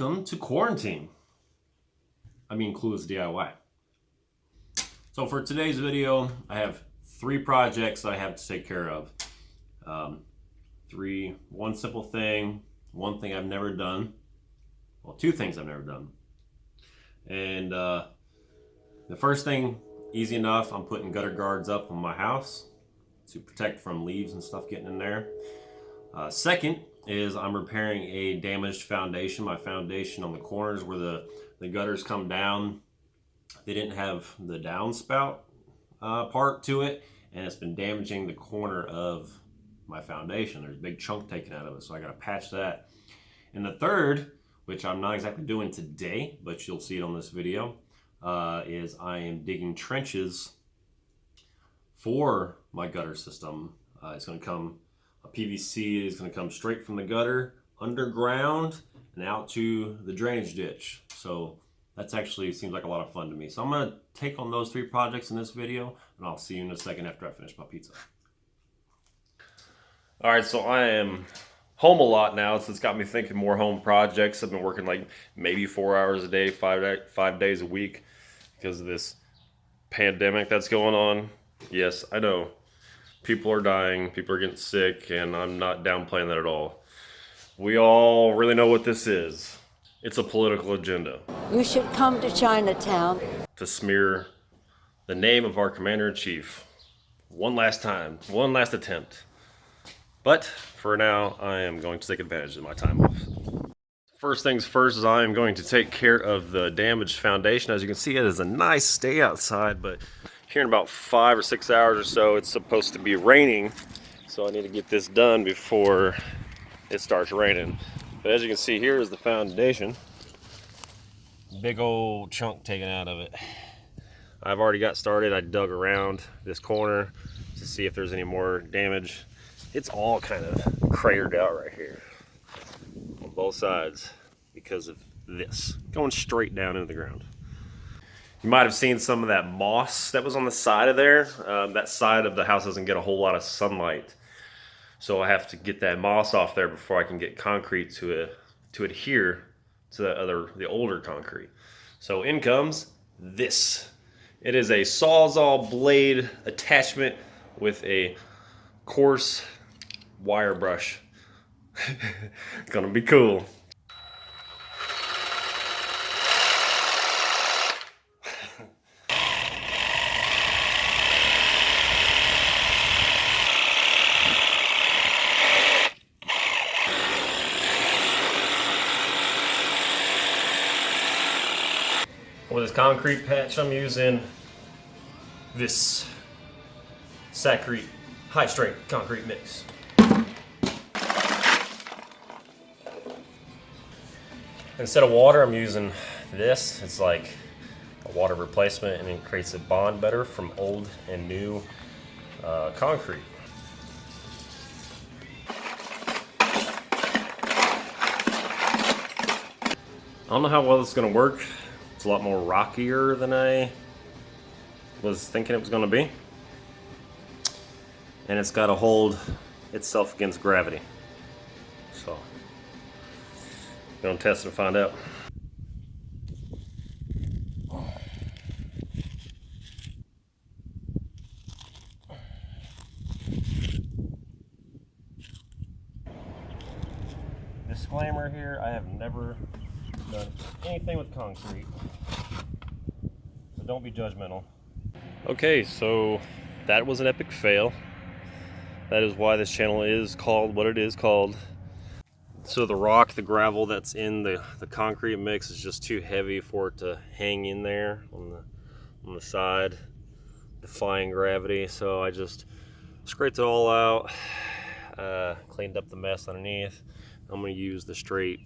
welcome to quarantine. I mean Clueless DIY. So for today's video, I have 3 projects I have to take care of. One simple thing, one thing I've never done. Well, 2 things I've never done. And the first thing, easy enough, I'm putting gutter guards up on my house to protect from leaves and stuff getting in there. Second is I'm repairing a damaged foundation. My foundation on the corners where the gutters come down, they didn't have the downspout part to it, and it's been damaging the corner of my foundation. There's a big chunk taken out of it, so I gotta patch that. And the third, which I'm not exactly doing today, but you'll see it on this video, is I am digging trenches for my gutter system. It's gonna come, a PVC is gonna come straight from the gutter, underground, and out to the drainage ditch. So that's actually seems like a lot of fun to me. So I'm gonna take on those 3 projects in this video, and I'll see you in a second after I finish my pizza. All right, so I am home a lot now, so it's got me thinking more home projects. I've been working like maybe 4 hours a day, 5 days a week because of this pandemic that's going on. Yes, I know. People are dying, people are getting sick, and I'm not downplaying that at all. We all really know what this is. It's a political agenda. You should come to Chinatown. To smear the name of our commander-in-chief. One last time, one last attempt. But for now, I am going to take advantage of my time off. First things first is I am going to take care of the damaged foundation. As you can see, it is a nice day outside, but here in about 5 or 6 hours or so, it's supposed to be raining. So I need to get this done before it starts raining. But as you can see, here is the foundation. Big old chunk taken out of it. I've already got started. I dug around this corner to see if there's any more damage. It's all kind of cratered out right here on both sides because of this going straight down into the ground. You might have seen some of that moss that was on the side of there. That side of the house doesn't get a whole lot of sunlight, so I have to get that moss off there before I can get concrete to adhere to the older concrete. So in comes this. It is a Sawzall blade attachment with a coarse wire brush. It's gonna be cool. For this concrete patch, I'm using this Sacrete high strength concrete mix. Instead of water, I'm using this. It's like a water replacement, and it creates a bond better from old and new concrete. I don't know how well this is going to work. It's a lot more rockier than I was thinking it was going to be. And it's got to hold itself against gravity. So, we're going to test and find out. Disclaimer here, I have never done anything with concrete, so don't be judgmental. Okay, so that was an epic fail. That is why this channel is called what it is called. So the rock, the gravel that's in the concrete mix is just too heavy for it to hang in there on the side, defying gravity. So I just scraped it all out, cleaned up the mess underneath. I'm gonna use the straight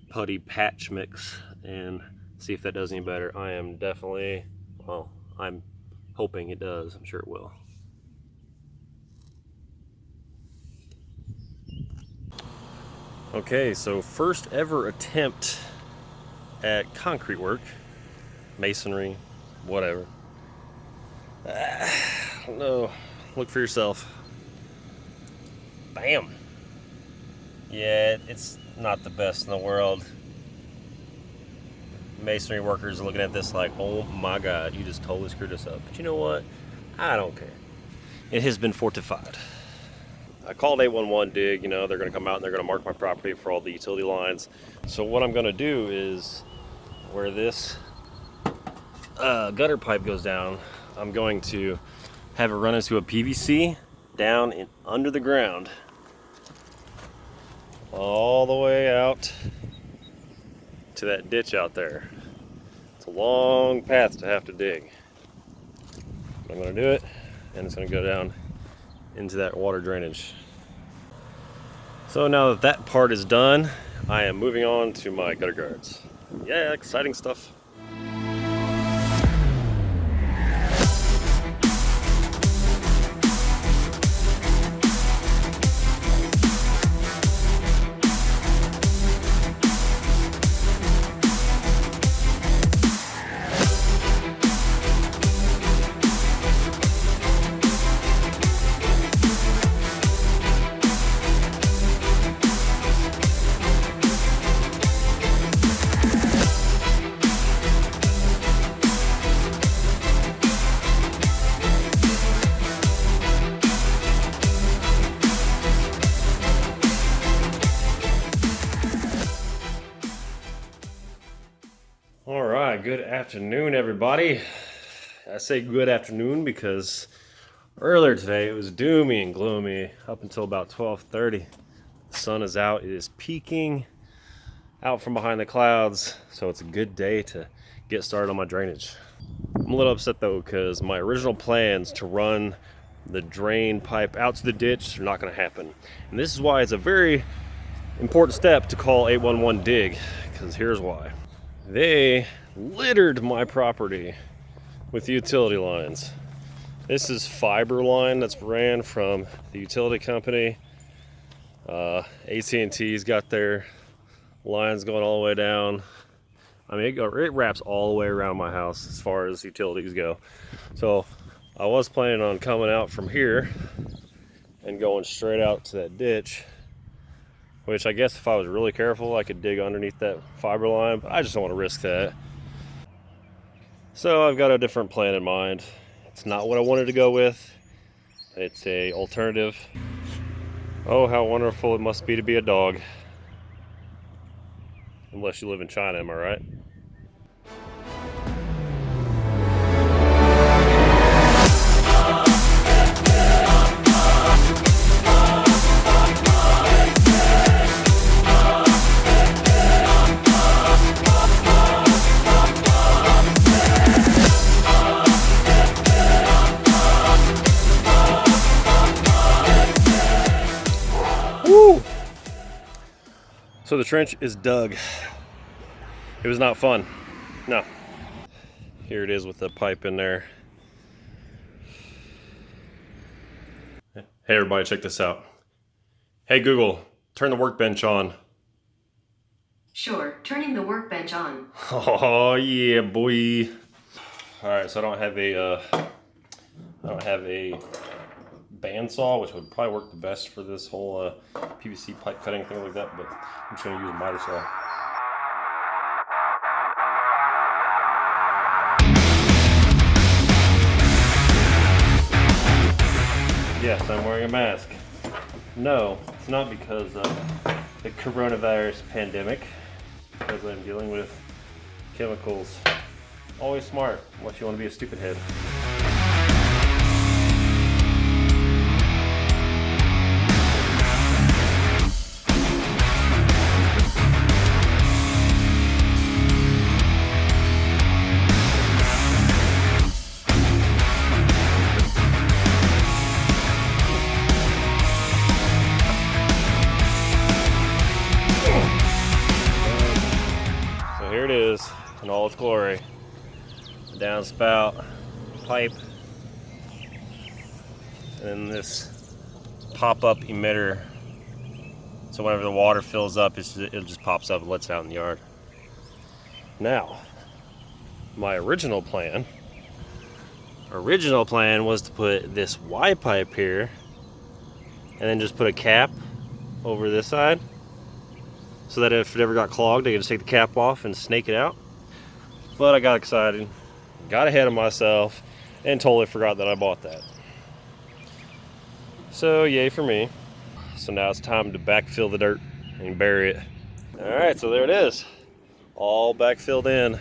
putty patch mix and see if that does any better. I am definitely, well, I'm hoping it does. I'm sure it will. Okay, so first ever attempt at concrete work, masonry, whatever. I don't know, look for yourself. Bam. Yeah, it's not the best in the world. masonry workers are looking at this like, oh my God, you just totally screwed us up. But you know what? I don't care. It has been fortified. I called 811 dig, they're gonna come out and they're gonna mark my property for all the utility lines. So what I'm gonna do is, where this gutter pipe goes down, I'm going to have it run into a PVC down in under the ground, all the way out to that ditch out there. It's a long path to have to dig. But I'm gonna do it, and it's gonna go down into that water drainage. So now that that part is done, I am moving on to my gutter guards. Yeah, exciting stuff. All right, good afternoon, everybody. I say good afternoon because earlier today it was doomy and gloomy up until about 12:30. The sun is out, it is peeking out from behind the clouds, so it's a good day to get started on my drainage. I'm a little upset though because my original plans to run the drain pipe out to the ditch are not going to happen. And this is why it's a very important step to call 811 dig, because here's why. They littered my property with utility lines. This is fiber line that's ran from the utility company. AT&T's got their lines going all the way down. I mean, it wraps all the way around my house as far as utilities go. So I was planning on coming out from here and going straight out to that ditch, which I guess if I was really careful, I could dig underneath that fiber line, but I just don't want to risk that. So I've got a different plan in mind. It's not what I wanted to go with. It's a alternative. Oh, how wonderful it must be to be a dog. Unless you live in China, am I right? Woo! So the trench is dug. It was not fun. No. Here it is with the pipe in there. Hey everybody, check this out. Hey Google, turn the workbench on. Sure, turning the workbench on. Oh yeah, boy. All right, so I don't have a bandsaw, which would probably work the best for this whole PVC pipe cutting thing like that, but I'm just gonna use a miter saw. Yes, I'm wearing a mask. No, it's not because of the coronavirus pandemic. It's because I'm dealing with chemicals. Always smart, unless you want to be a stupid head. Here it is in all its glory. The downspout pipe, and then this pop-up emitter. So whenever the water fills up, it just pops up and lets it out in the yard. Now, my original plan was to put this Y pipe here, and then just put a cap over this side, so that if it ever got clogged, I could just take the cap off and snake it out. but I got excited, got ahead of myself, and totally forgot that I bought that. So yay for me. So now it's time to backfill the dirt and bury it. All right, so there it is, all backfilled in.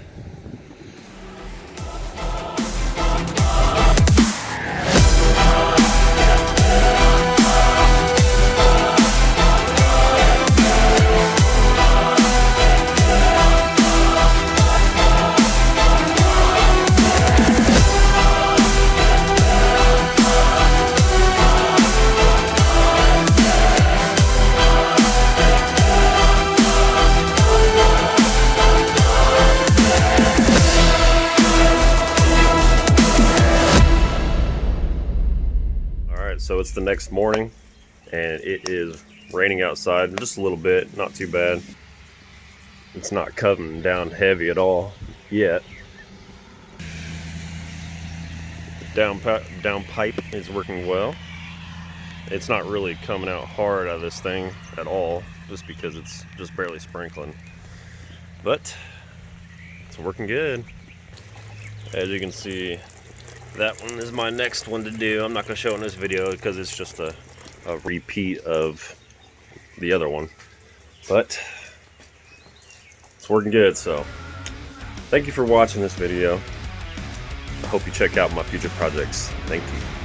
So it's the next morning and it is raining outside just a little bit, not too bad. It's not coming down heavy at all yet. Down pipe is working well. It's not really coming out hard out of this thing at all, just because it's just barely sprinkling. But it's working good. As you can see, that one is my next one to do. I'm not going to show it in this video because it's just a repeat of the other one. But it's working good, so thank you for watching this video. I hope you check out my future projects. Thank you.